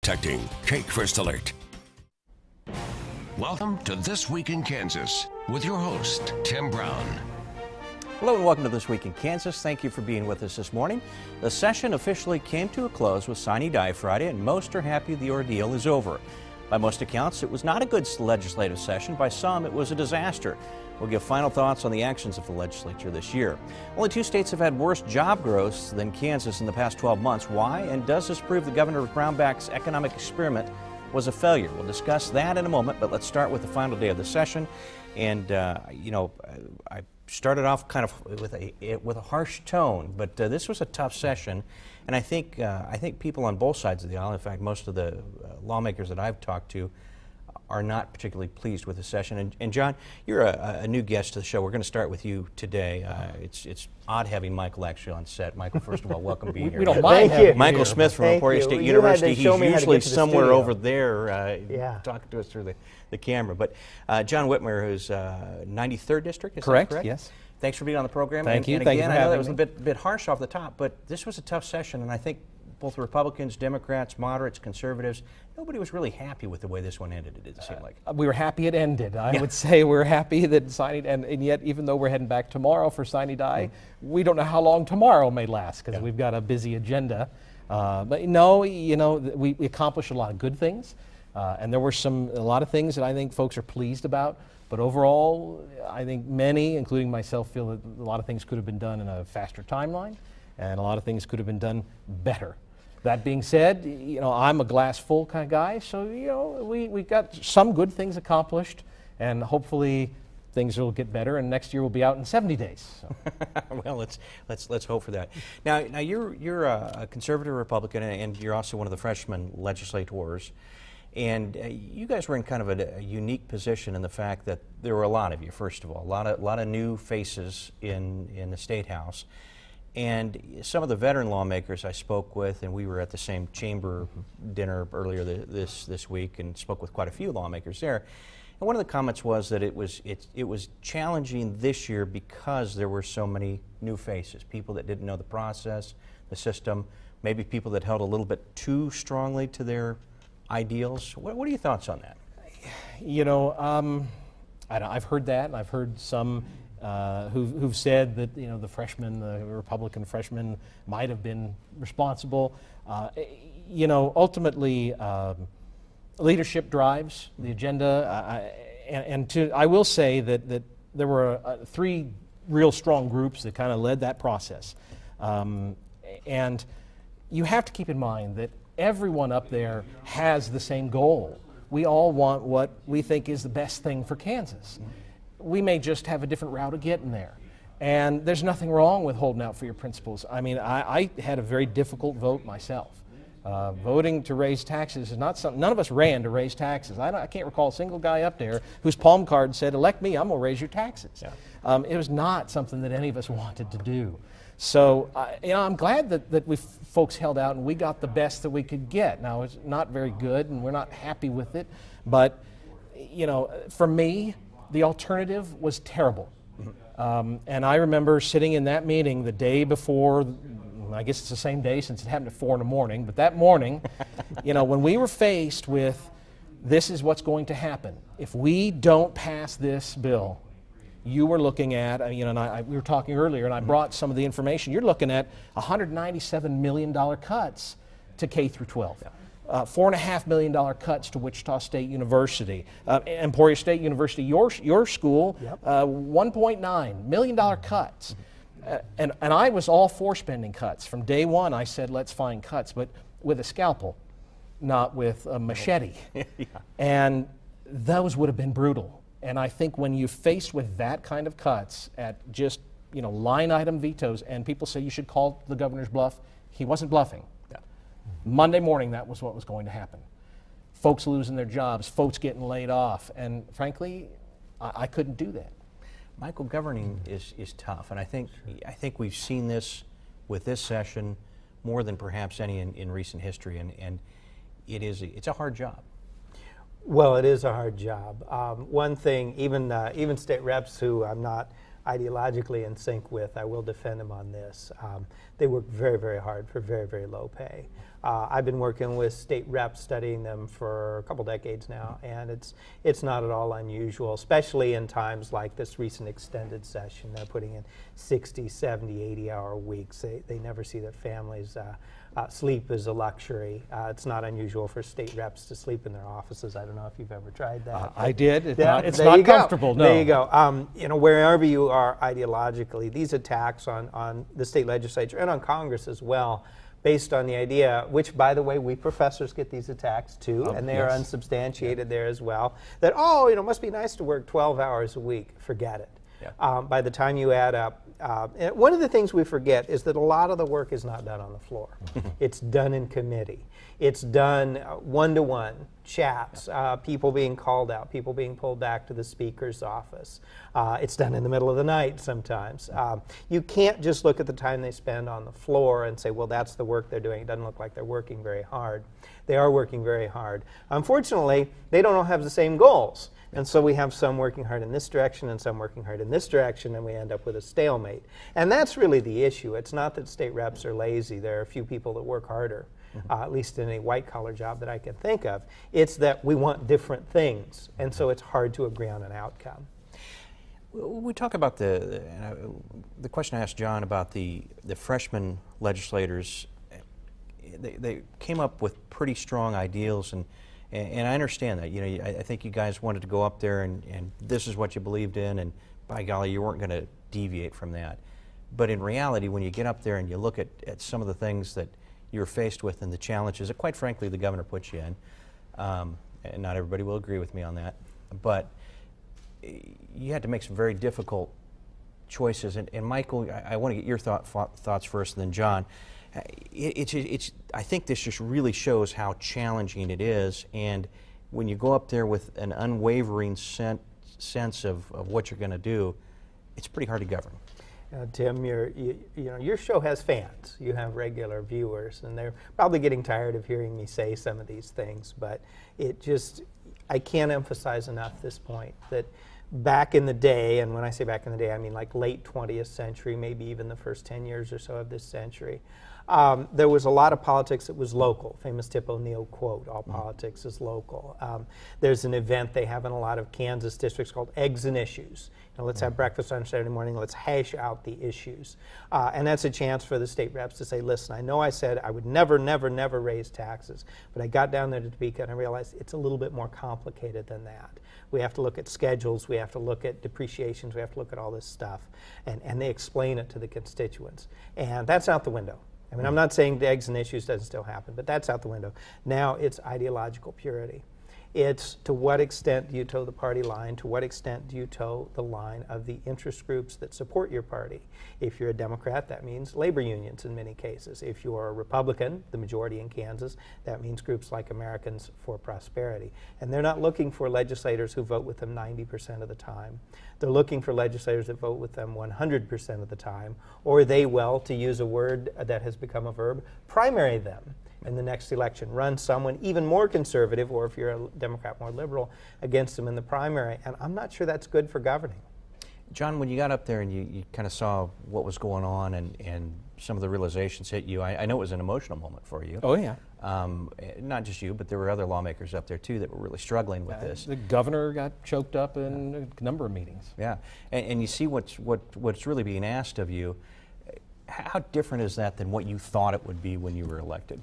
protecting. Cake First Alert. Welcome to This Week in Kansas with your host, Tim Brown. Hello and welcome to This Week in Kansas. Thank you for being with us this morning. The session officially came to a close with sine die Friday, and most are happy the ordeal is over. By most accounts, it was not a good legislative session. By some, it was a disaster. We'll give final thoughts on the actions of the legislature this year. Only 2 states have had worse job growth than Kansas in the past 12 months. Why? And does this prove that Governor Brownback's economic experiment was a failure? We'll discuss that in a moment, but let's start with the final day of the session. And, I started off kind of with a harsh tone, but this was a tough session. And I think people on both sides of the aisle, in fact, most of the lawmakers that I've talked to, are not particularly pleased with the session. And John, you're a new guest to the show. We're going to start with you today. It's odd having Michael actually on set. Michael, first of all, welcome being here. We don't mind having you. Michael Smith from Emporia State University. He's usually somewhere over there talking to us through the camera. But John Whitmer, who's 93rd District, is that correct? Yes. Thanks for being on the program. Thank you. And Thank again, you for I know that having was a bit harsh off the top, but this was a tough session, and I think both Republicans, Democrats, moderates, conservatives, nobody was really happy with the way this one ended, it didn't seem like. We were happy it ended. I would say we're happy that sine and yet even though we're heading back tomorrow for sine die, we don't know how long tomorrow may last because we've got a busy agenda. But no, we accomplished a lot of good things, and there were a lot of things that I think folks are pleased about. But overall, I think many, including myself, feel that a lot of things could have been done in a faster timeline, and a lot of things could have been done better. That being said, I'm a glass full kind of guy, so we got some good things accomplished, and hopefully things will get better, and next year we'll be out in 70 days. So. Well, let's hope for that. Now you're a conservative Republican, and you're also one of the freshman legislators, and you guys were in kind of a unique position in the fact that there were a lot of you. First of all, a lot of new faces in the State House. And some of the veteran lawmakers I spoke with, and we were at the same chamber dinner earlier this week and spoke with quite a few lawmakers there. And one of the comments was that it was challenging this year because there were so many new faces, people that didn't know the process, the system, maybe people that held a little bit too strongly to their ideals. What are your thoughts on that? I've heard that, and I've heard some who've said that the Republican freshmen might have been responsible. Ultimately, leadership drives the agenda, I will say that there were 3 real strong groups that kind of led that process, and you have to keep in mind that everyone up there has the same goal. We all want what we think is the best thing for Kansas. We may just have a different route of getting there. And there's nothing wrong with holding out for your principles. I mean, I had a very difficult vote myself. Voting to raise taxes is not something, none of us ran to raise taxes. I can't recall a single guy up there whose palm card said, elect me, I'm gonna raise your taxes. Yeah. It was not something that any of us wanted to do. So, I'm glad that folks held out and we got the best that we could get. Now, it's not very good and we're not happy with it, but, for me, the alternative was terrible. And I remember sitting in that meeting the day before, I guess it's the same day since it happened at 4 in the morning, but that morning, when we were faced with this is what's going to happen. If we don't pass this bill, you were looking at, we were talking earlier, and I brought some of the information. You're looking at $197 million cuts to K through 12. Yeah. $4.5 million cuts to Wichita State University, Emporia State University, your school, $1.9 million cuts. And I was all for spending cuts. From day one, I said, let's find cuts, but with a scalpel, not with a machete. Yeah. And those would have been brutal. And I think when you're faced with that kind of cuts at just, line item vetoes, and people say you should call the governor's bluff, he wasn't bluffing. Monday morning, that was what was going to happen. Folks losing their jobs, folks getting laid off, and frankly, I couldn't do that. Michael, governing is tough, and I think we've seen this with this session more than perhaps any in recent history, and it's a hard job. Well, it is a hard job. One thing, even state reps who I'm ideologically in sync with. I will defend them on this. They work very, very hard for very, very low pay. I've been working with state reps, studying them for a couple decades now, and it's not at all unusual, especially in times like this recent extended session. They're putting in 60, 70, 80-hour weeks. They never see their families. Sleep is a luxury. It's not unusual for state reps to sleep in their offices. I don't know if you've ever tried that. I did. It's there not you go. comfortable. No. There you go. You know, wherever you are ideologically, these attacks on the state legislature and on Congress as well, based on the idea, which, by the way, we professors get these attacks too, and they are unsubstantiated there as well, that, oh, you know, it must be nice to work 12 hours a week. Forget it. Yeah. By the time you add up, one of the things we forget is that a lot of the work is not done on the floor. It's done in committee. It's done one-to-one chats, people being called out, people being pulled back to the speaker's office. It's done in the middle of the night sometimes. You can't just look at the time they spend on the floor and say, well, that's the work they're doing. It doesn't look like they're working very hard. They are working very hard. Unfortunately, they don't all have the same goals. And so we have some working hard in this direction and some working hard in this direction, and we end up with a stalemate. And that's really the issue. It's not that state reps are lazy. There are a few people that work harder, at least in a white-collar job that I can think of. It's that we want different things, and so it's hard to agree on an outcome. We talk about the question I asked John about the freshman legislators. They came up with pretty strong ideals, and I understand that. You know, I think you guys wanted to go up there and this is what you believed in, and by golly, you weren't going to deviate from that. But in reality, when you get up there and you look at some of the things that you're faced with and the challenges that, quite frankly, the governor puts you in, and not everybody will agree with me on that, but you had to make some very difficult choices. And Michael, I want to get your thoughts first, and then John. I think this just really shows how challenging it is, and when you go up there with an unwavering sense of what you're going to do, it's pretty hard to govern. Tim, your show has fans. You have regular viewers, and they're probably getting tired of hearing me say some of these things, but I can't emphasize enough this point that back in the day, and when I say back in the day, I mean like late 20th century, maybe even the first 10 years or so of this century, there was a lot of politics that was local. Famous Tip O'Neill quote, all politics is local. There's an event they have in a lot of Kansas districts called Eggs and Issues. You know, let's have breakfast on Saturday morning, let's hash out the issues. And that's a chance for the state reps to say, listen, I know I said I would never, never, never raise taxes, but I got down there to Topeka and I realized it's a little bit more complicated than that. We have to look at schedules, we have to look at depreciations, we have to look at all this stuff. And they explain it to the constituents. And that's out the window. I mean, I'm not saying the Eggs and Issues doesn't still happen, but that's out the window. Now it's ideological purity. It's to what extent do you toe the party line, to what extent do you toe the line of the interest groups that support your party. If you're a Democrat, that means labor unions in many cases. If you're a Republican, the majority in Kansas, that means groups like Americans for Prosperity. And they're not looking for legislators who vote with them 90% of the time. They're looking for legislators that vote with them 100% of the time, or they will, to use a word that has become a verb, primary them in the next election, run someone even more conservative, or if you're a Democrat, more liberal, against them in the primary. And I'm not sure that's good for governing. John, when you got up there and you kind of saw what was going on and some of the realizations hit you, I know it was an emotional moment for you. Oh, yeah. Not just you, but there were other lawmakers up there, too, that were really struggling with this. The governor got choked up in a number of meetings. Yeah, and you see what's really being asked of you. How different is that than what you thought it would be when you were elected?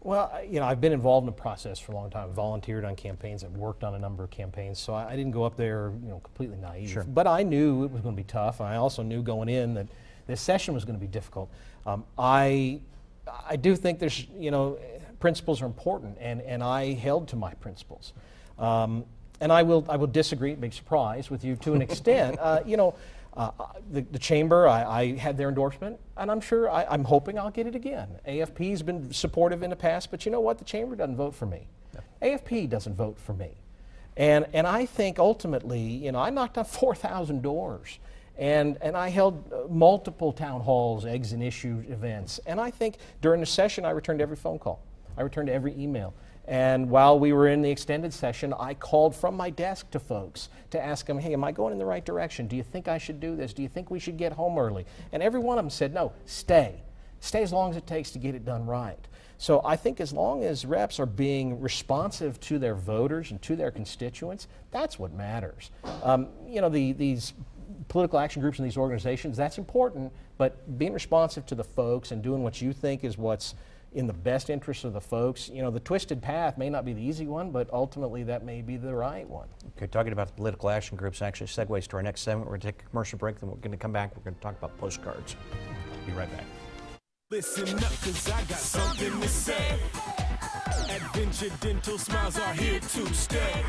Well, you know, I've been involved in the process for a long time. I've volunteered on campaigns. I've worked on a number of campaigns, so I didn't go up there, you know, completely naive. Sure. But I knew it was going to be tough. I also knew going in that this session was going to be difficult. I do think there's, you know, principles are important, and I held to my principles. And I will disagree, big surprise, with you to an extent. You know, the chamber, I had their endorsement, and I'm hoping I'll get it again. AFP's been supportive in the past, but you know what? The chamber doesn't vote for me. No. AFP doesn't vote for me. And I think ultimately, you know, I knocked on 4,000 doors, and I held multiple town halls, Eggs and Issue events, and I think during the session I returned every phone call. I returned every email. And while we were in the extended session, I called from my desk to folks to ask them, hey, am I going in the right direction? Do you think I should do this? Do you think we should get home early? And every one of them said, no, stay. Stay as long as it takes to get it done right. So I think as long as reps are being responsive to their voters and to their constituents, that's what matters. You know, these political action groups and these organizations, that's important, but being responsive to the folks and doing what you think is what's in the best interest of the folks. You know, the twisted path may not be the easy one, but ultimately that may be the right one. Okay, talking about the political action groups actually segues to our next segment. We're going to take a commercial break, then we're going to come back. We're going to talk about postcards. Be right back. Listen up, cause I got something to say. Adventure Dental smiles are here to stay.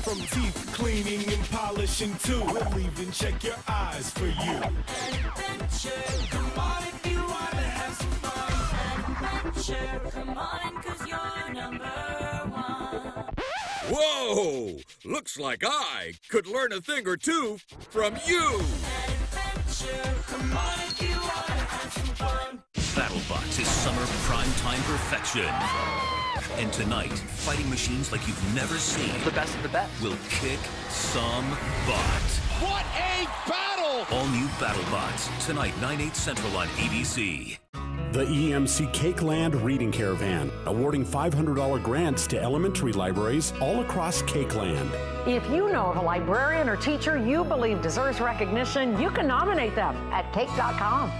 From teeth cleaning and polishing too, we'll even check your eyes for you. Adventure, come on if you wanna have some fun. Adventure, come on, cause you're number one. Whoa! Looks like I could learn a thing or two from you. Adventure, come on if you wanna have some fun. BattleBots is summer primetime perfection. And tonight, fighting machines like you've never seen. The best of the best. Will kick some butt. What a battle! All new BattleBots, tonight, 9/8 Central on ABC. The EMC Cakeland Reading Caravan, awarding $500 grants to elementary libraries all across Cakeland. If you know of a librarian or teacher you believe deserves recognition, you can nominate them at cake.com.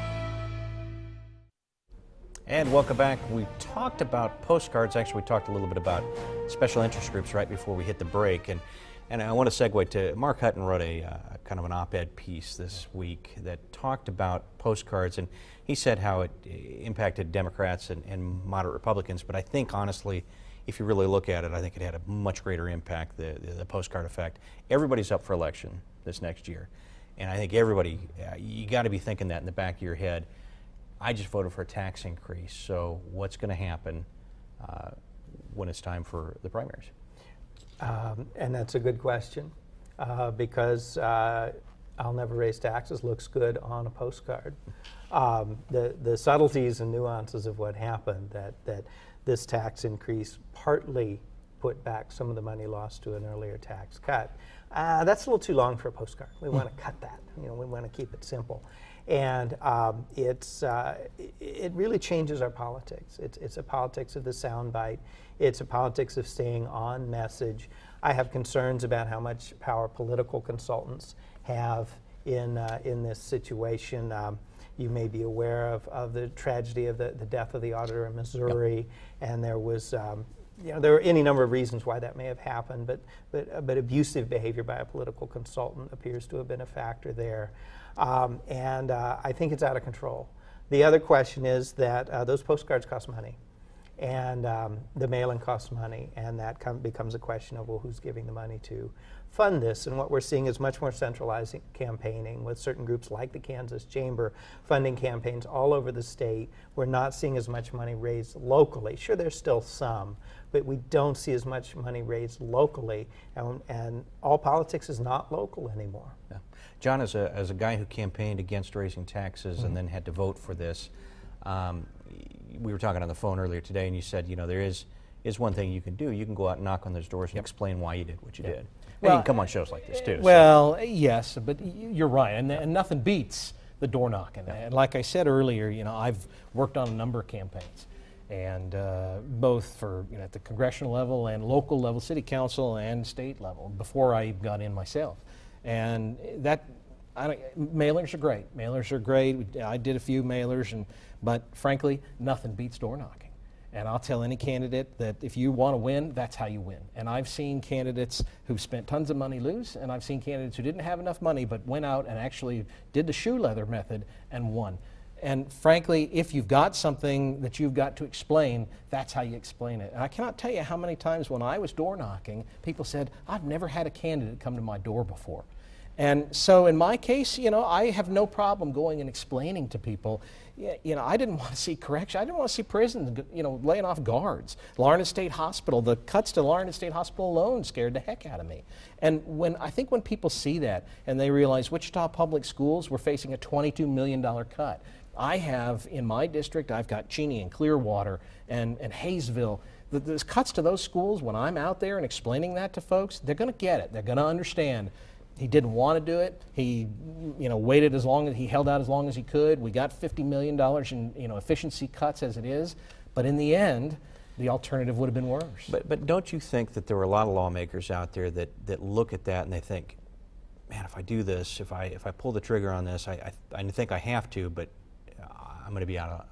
And welcome back. We talked about postcards. Actually, we talked a little bit about special interest groups right before we hit the break. And I want to segue to Mark Hutton wrote a kind of an op-ed piece this week that talked about postcards. And he said how it impacted Democrats and moderate Republicans. But I think, honestly, if you really look at it, I think it had a much greater impact, the postcard effect. Everybody's up for election this next year. And I think everybody, you got to be thinking that in the back of your head. I just voted for a tax increase, so what's going to happen when it's time for the primaries? And that's a good question because I'll never raise taxes looks good on a postcard. The subtleties and nuances of what happened, that this tax increase partly put back some of the money lost to an earlier tax cut. That's a little too long for a postcard. We want to cut that. You know, we want to keep it simple. And it really changes our politics. It's a politics of the soundbite. It's a politics of staying on message. I have concerns about how much power political consultants have in this situation. You may be aware of the tragedy of the death of the auditor in Missouri, yep. And there was you know, there are any number of reasons why that may have happened, but abusive behavior by a political consultant appears to have been a factor there. And I think it's out of control. The other question is that those postcards cost money, and the mail-in costs money, and that becomes a question of, well, who's giving the money to fund this? And what we're seeing is much more centralized campaigning with certain groups like the Kansas Chamber funding campaigns all over the state. We're not seeing as much money raised locally. Sure, there's still some, but we don't see as much money raised locally, and all politics is not local anymore. Yeah. John, as a guy who campaigned against raising taxes and then had to vote for this, we were talking on the phone earlier today, and you said, you know, there is one thing you can do. You can go out and knock on those doors and explain why you did what you did. Well, you can come on shows like this too. Well, yes, but you're right, and nothing beats the door knocking. And like I said earlier, you know, I've worked on a number of campaigns, and both for, you know, at the congressional level and local level, city council and state level, before I got in myself. And that, mailers are great. Mailers are great. I did a few mailers, but frankly, nothing beats door knocking. And I'll tell any candidate that if you want to win, that's how you win. And I've seen candidates who've spent tons of money lose, and I've seen candidates who didn't have enough money but went out and actually did the shoe leather method and won. And frankly, if you've got something that you've got to explain, that's how you explain it. And I cannot tell you how many times when I was door knocking, people said, I've never had a candidate come to my door before. And so in my case, you know, I have no problem going and explaining to people, you know, I didn't want to see correction. I didn't want to see prisons, you know, laying off guards. Larned State Hospital, the cuts to Larned State Hospital alone scared the heck out of me. And I think when people see that and they realize Wichita Public Schools were facing a $22 million cut. I have, in my district, I've got Cheney and Clearwater and Hayesville the cuts to those schools, when I'm out there and explaining that to folks, they're going to get it. They're going to understand. He didn't want to do it. He, waited as long as he held out as long as he could. We got $50 million in, efficiency cuts as it is. But in the end, the alternative would have been worse. But don't you think that there were a lot of lawmakers out there that look at that and they think, man, if I do this, if I pull the trigger on this, I think I have to, but I'm going to be out of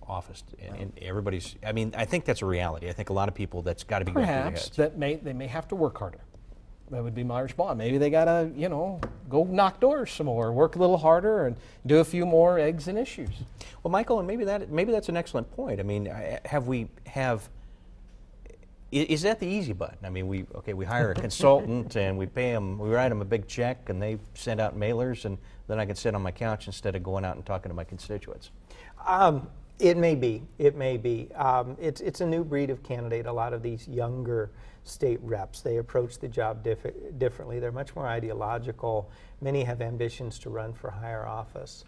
office. And everybody's, I think that's a reality. I think a lot of people, that's got to be going through their heads. Perhaps they may have to work harder. That would be my response. Maybe they got to, go knock doors some more, work a little harder, and do a few more eggs and issues. Well, Michael, and maybe that's an excellent point. Is that the easy button? We hire a consultant and we pay them, we write them a big check, and they send out mailers, and then I can sit on my couch instead of going out and talking to my constituents. It may be. It's a new breed of candidate. A lot of these younger state reps, they approach the job differently. They're much more ideological. Many have ambitions to run for higher office.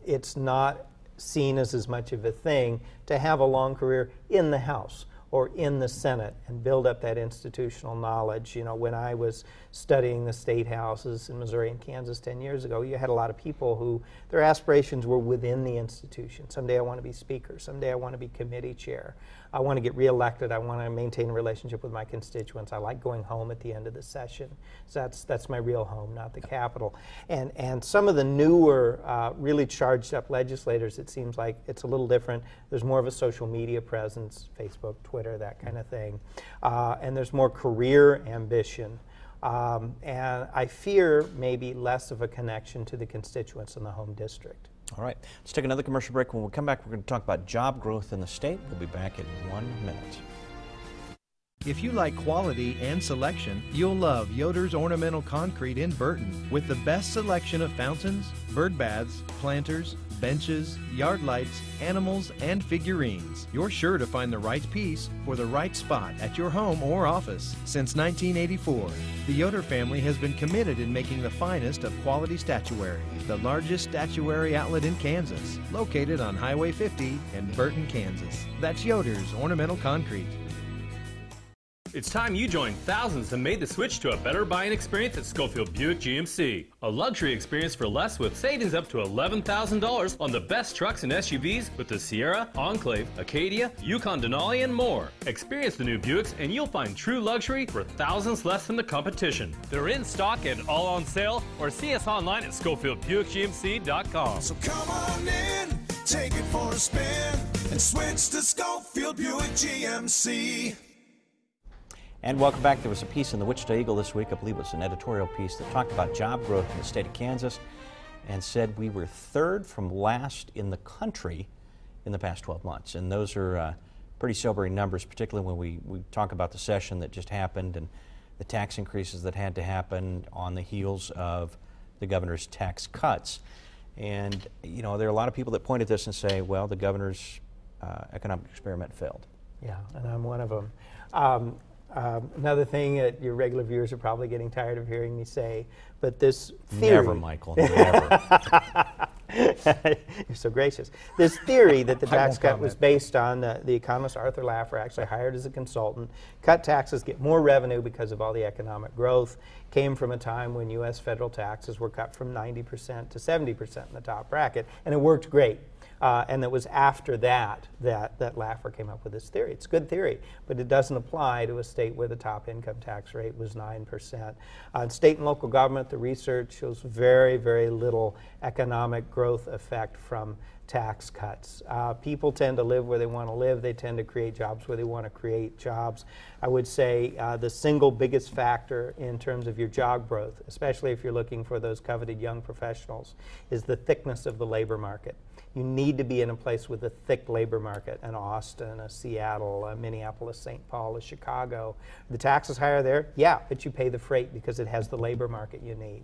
It's not seen as much of a thing to have a long career in the House or in the Senate and build up that institutional knowledge. When I was studying the state houses in Missouri and Kansas 10 years ago, you had a lot of people who their aspirations were within the institution. Someday I want to be speaker. Someday I want to be committee chair. I want to get reelected. I want to maintain a relationship with my constituents. I like going home at the end of the session. So that's my real home, not the Capitol. And some of the newer, really charged up legislators, it seems like it's a little different. There's more of a social media presence, Facebook, Twitter, that kind of thing. And there's more career ambition. And I fear maybe less of a connection to the constituents in the home district. All right, let's take another commercial break. When we come back, we're going to talk about job growth in the state. We'll be back in 1 minute. If you like quality and selection, you'll love Yoder's Ornamental Concrete in Burton, with the best selection of fountains, bird baths, planters, benches, yard lights, animals, and figurines. You're sure to find the right piece for the right spot at your home or office. Since 1984, the Yoder family has been committed in making the finest of quality statuary, the largest statuary outlet in Kansas, located on Highway 50 in Burton, Kansas. That's Yoder's Ornamental Concrete. It's time you joined thousands that made the switch to a better buying experience at Schofield Buick GMC. A luxury experience for less with savings up to $11,000 on the best trucks and SUVs with the Sierra, Enclave, Acadia, Yukon Denali, and more. Experience the new Buicks and you'll find true luxury for thousands less than the competition. They're in stock and all on sale, or see us online at SchofieldBuickGMC.com. So come on in, take it for a spin, and switch to Schofield Buick GMC. And welcome back. There was a piece in the Wichita Eagle this week, I believe it was an editorial piece, that talked about job growth in the state of Kansas and said we were third from last in the country in the past 12 months. And those are pretty sobering numbers, particularly when we talk about the session that just happened and the tax increases that had to happen on the heels of the governor's tax cuts. And, there are a lot of people that point at this and say, well, the governor's economic experiment failed. Yeah, and I'm one of them. Another thing that your regular viewers are probably getting tired of hearing me say, but this theory... Never, Michael, never. You're so gracious. This theory that the tax cut was based on, the economist Arthur Laffer, actually hired as a consultant, cut taxes, get more revenue because of all the economic growth, came from a time when U.S. federal taxes were cut from 90% to 70% in the top bracket, and it worked great. And it was after that Laffer came up with this theory. It's a good theory, but it doesn't apply to a state where the top income tax rate was 9%. In state and local government, the research shows very, very little economic growth effect from tax cuts. People tend to live where they want to live. They tend to create jobs where they want to create jobs. I would say the single biggest factor in terms of your job growth, especially if you're looking for those coveted young professionals, is the thickness of the labor market. You need to be in a place with a thick labor market, an Austin, a Seattle, a Minneapolis, St. Paul, a Chicago. The tax is higher there, yeah, but you pay the freight because it has the labor market you need.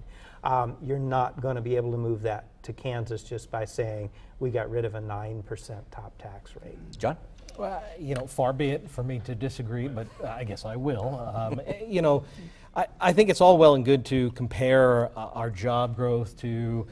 You're not going to be able to move that to Kansas just by saying we got rid of a 9% top tax rate. John? Well, far be it for me to disagree, but I guess I will. I think it's all well and good to compare our job growth to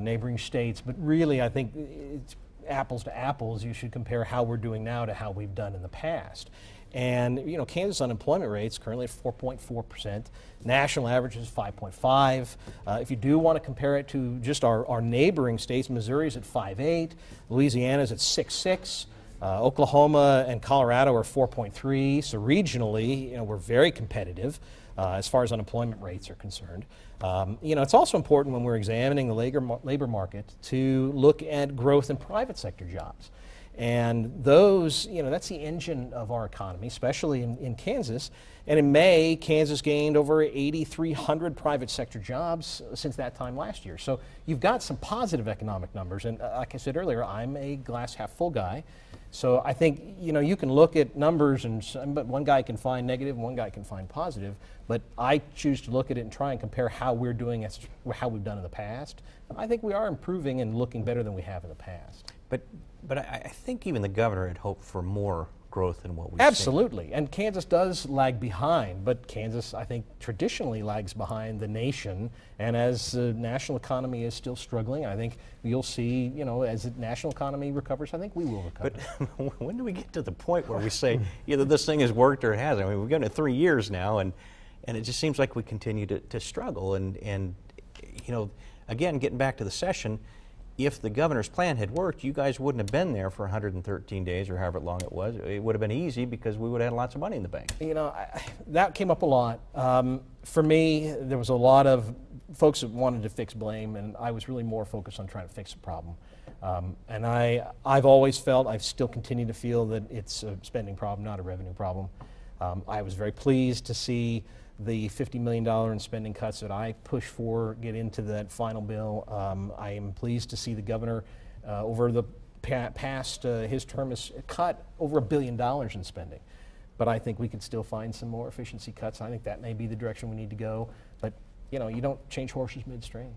neighboring states, but really I think it's apples to apples. You should compare how we're doing now to how we've done in the past. And Kansas unemployment rate's currently at 4.4%. National average is 5.5. If you do want to compare it to just our neighboring states, Missouri's at 5.8, Louisiana's at 6.6. Oklahoma and Colorado are 4.3. So regionally, we're very competitive as far as unemployment rates are concerned. It's also important when we're examining the labor market to look at growth in private sector jobs. And those, that's the engine of our economy, especially in Kansas. And in May, Kansas gained over 8,300 private sector jobs since that time last year. So you've got some positive economic numbers. And like I said earlier, I'm a glass half full guy. So I think, you can look at numbers, but one guy can find negative and one guy can find positive. But I choose to look at it and try and compare how we're doing as how we've done in the past. I think we are improving and looking better than we have in the past. But I think even the governor had hoped for more growth than what we've Absolutely. seen. And Kansas does lag behind, but Kansas, I think, traditionally lags behind the nation. And as the national economy is still struggling, I think you'll see, as the national economy recovers, I think we will recover. But when do we get to the point where we say either this thing has worked or it hasn't? I mean, we've gotten it 3 years now, and it just seems like we continue to struggle. And again, getting back to the session, if the governor's plan had worked, you guys wouldn't have been there for 113 days or however long it was. It would have been easy because we would have had lots of money in the bank. That came up a lot. For me, there was a lot of folks that wanted to fix blame, and I was really more focused on trying to fix the problem. And I've always felt, I still continue to feel that it's a spending problem, not a revenue problem. I was very pleased to see the $50 million in spending cuts that I pushed for get into that final bill. I am pleased to see the governor over the past his term has cut over $1 billion in spending. But I think we could still find some more efficiency cuts. I think that may be the direction we need to go. But you don't change horses midstream.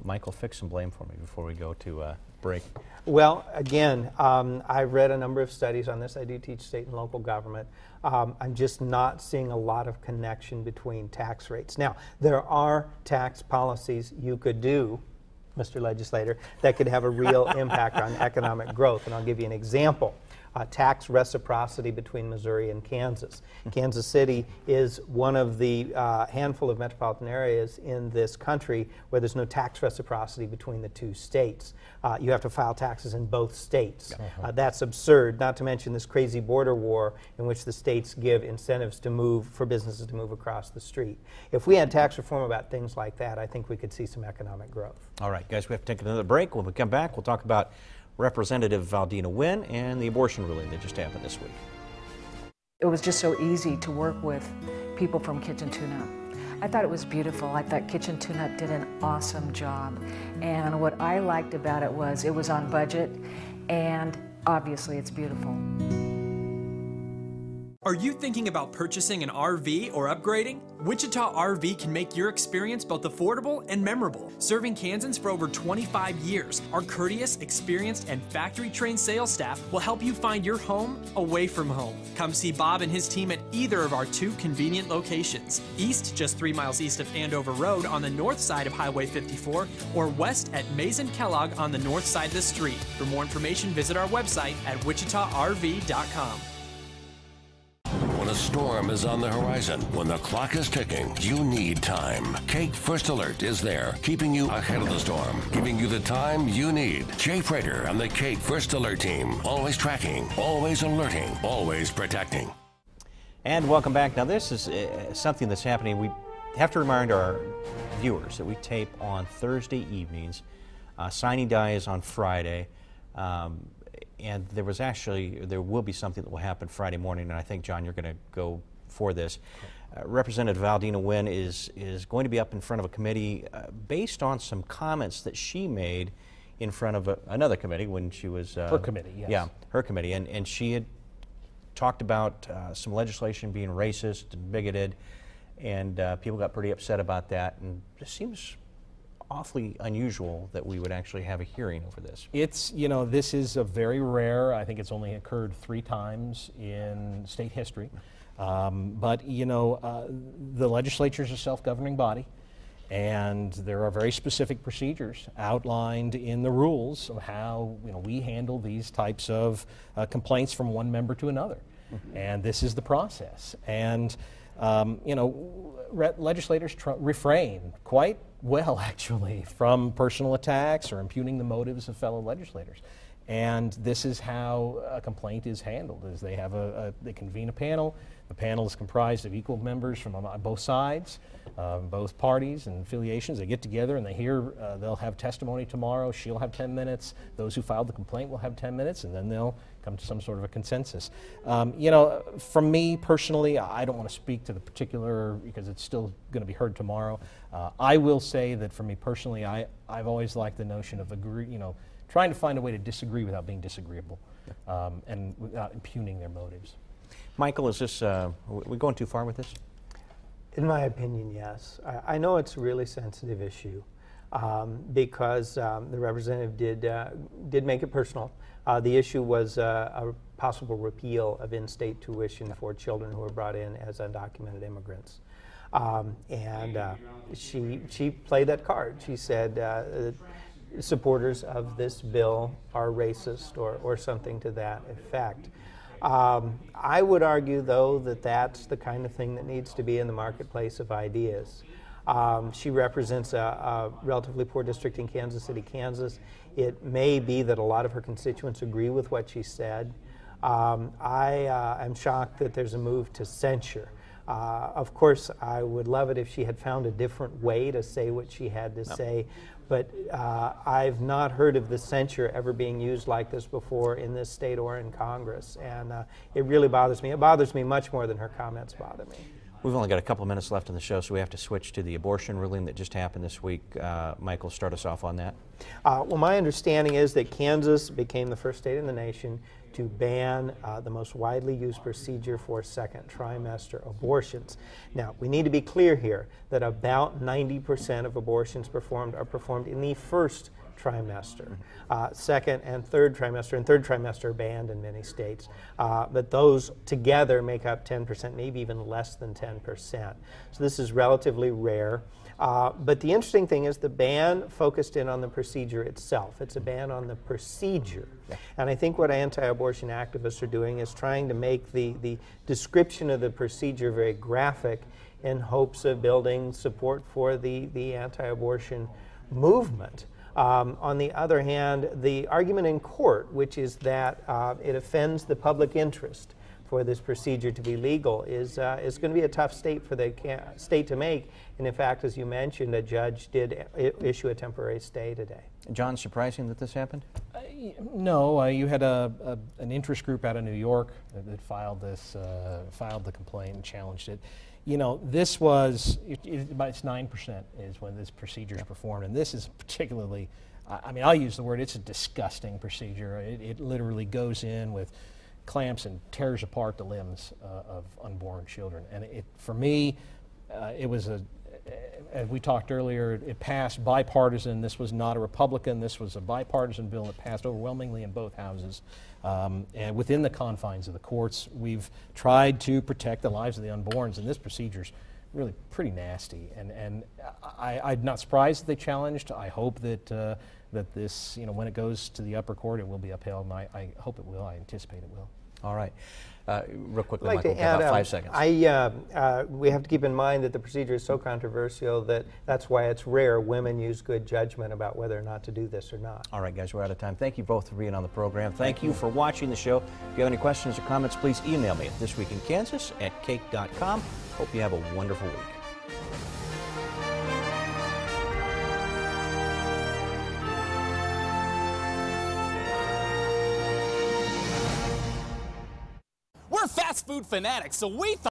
Michael, fix some blame for me before we go to break. Well, again, I've read a number of studies on this. I do teach state and local government. I'm just not seeing a lot of connection between tax rates. Now, there are tax policies you could do, Mr. Legislator, that could have a real impact on economic growth. And I'll give you an example. Tax reciprocity between Missouri and Kansas. Kansas City is one of the handful of metropolitan areas in this country where there's no tax reciprocity between the two states. You have to file taxes in both states. That's absurd, not to mention this crazy border war in which the states give incentives for businesses to move across the street. If we had tax reform about things like that, I think we could see some economic growth. All right, guys, we have to take another break. When we come back, we'll talk about Representative Valdina Nguyen and the abortion ruling that just happened this week. It was just so easy to work with people from Kitchen Tune-Up. I thought it was beautiful. I thought Kitchen Tune-Up did an awesome job. And what I liked about it was on budget, and obviously it's beautiful. Are you thinking about purchasing an RV or upgrading? Wichita RV can make your experience both affordable and memorable. Serving Kansans for over 25 years, our courteous, experienced, and factory-trained sales staff will help you find your home away from home. Come see Bob and his team at either of our 2 convenient locations. East, just 3 miles east of Andover Road on the north side of Highway 54, or west at Mason Kellogg on the north side of the street. For more information, visit our website at wichitarv.com. When a storm is on the horizon, when the clock is ticking, you need time. Kate First Alert is there, keeping you ahead of the storm, giving you the time you need. Jay Prater and the Kate First Alert team, always tracking, always alerting, always protecting. And welcome back. Now, this is something that's happening. We have to remind our viewers that we tape on Thursday evenings. Sine Die is on Friday. And there will be something that will happen Friday morning, and I think, John, you're going to go for this. Representative Valdina Nguyen is going to be up in front of a committee based on some comments that she made in front of another committee when she was... her committee, yes. Yeah, her committee. And she had talked about some legislation being racist and bigoted, and people got pretty upset about that. And it seems awfully unusual that we would actually have a hearing over this. It's, this is a very rare, I think it's only occurred 3 times in state history. But, the legislature is a self-governing body, and there are very specific procedures outlined in the rules of how, we handle these types of complaints from one member to another. And this is the process. And, you know, legislators refrain quite well, actually, from personal attacks or impugning the motives of fellow legislators. And this is how a complaint is handled, is they have they convene a panel. The panel is comprised of equal members from both sides, both parties and affiliations. They get together and they hear, they'll have testimony tomorrow. She'll have 10 minutes. Those who filed the complaint will have 10 minutes, and then they'll come to some sort of a consensus. You know, from me personally, I don't want to speak to the particular, because it's still going to be heard tomorrow. I will say that for me personally, I've always liked the notion of trying to find a way to disagree without being disagreeable, and without impugning their motives. Michael, is this, are we going too far with this? In my opinion, yes. I know it's a really sensitive issue because the representative did make it personal. The issue was a possible repeal of in-state tuition for children who were brought in as undocumented immigrants. She played that card. She said supporters of this bill are racist or something to that effect. I would argue, though, that that's the kind of thing that needs to be in the marketplace of ideas. She represents a relatively poor district in Kansas City, Kansas. It may be that a lot of her constituents agree with what she said. I am shocked that there's a move to censure. Of course, I would love it if she had found a different way to say what she had to say, but I've not heard of the censure ever being used like this before in this state or in Congress, and it really bothers me. It bothers me much more than her comments bother me. We've only got a couple minutes left in the show, so we have to switch to the abortion ruling that just happened this week. Michael, start us off on that. Well, my understanding is that Kansas became the first state in the nation to ban the most widely used procedure for second trimester abortions. Now, we need to be clear here that about 90% of abortions are performed in the first trimester. Second and third trimester are banned in many states, but those together make up 10%, maybe even less than 10%. So this is relatively rare. But the interesting thing is the ban focused in on the procedure itself. It's a ban on the procedure. And I think what anti-abortion activists are doing is trying to make the description of the procedure very graphic in hopes of building support for the anti-abortion movement. On the other hand, the argument in court, which is that it offends the public interest for this procedure to be legal, is going to be a tough state for the state to make. And in fact, as you mentioned, a judge did issue a temporary stay today. John, surprising that this happened? No, you had an interest group out of New York that filed the complaint and challenged it. You know, this was, it's 9% is when this procedure is performed, and this is particularly, I mean, I'll use the word, it's a disgusting procedure. It literally goes in with clamps and tears apart the limbs of unborn children. And for me, it was as we talked earlier, it passed bipartisan. This was not a Republican. This was a bipartisan bill that passed overwhelmingly in both houses. And within the confines of the courts, we've tried to protect the lives of the unborns, and this procedure's really pretty nasty. And I'm not surprised that they challenged. I hope that that this, you know, when it goes to the upper court, it will be upheld, and I hope it will. I anticipate it will. All right. Real quickly, I'd like Michael, to add, about 5 seconds. We have to keep in mind that the procedure is so controversial that's why it's rare women use good judgment about whether or not to do this or not. All right, guys, we're out of time. Thank you both for being on the program. Thank you for watching the show. If you have any questions or comments, please email me at thisweekinkansas@cake.com. Hope you have a wonderful week. We're fast food fanatics, so we thought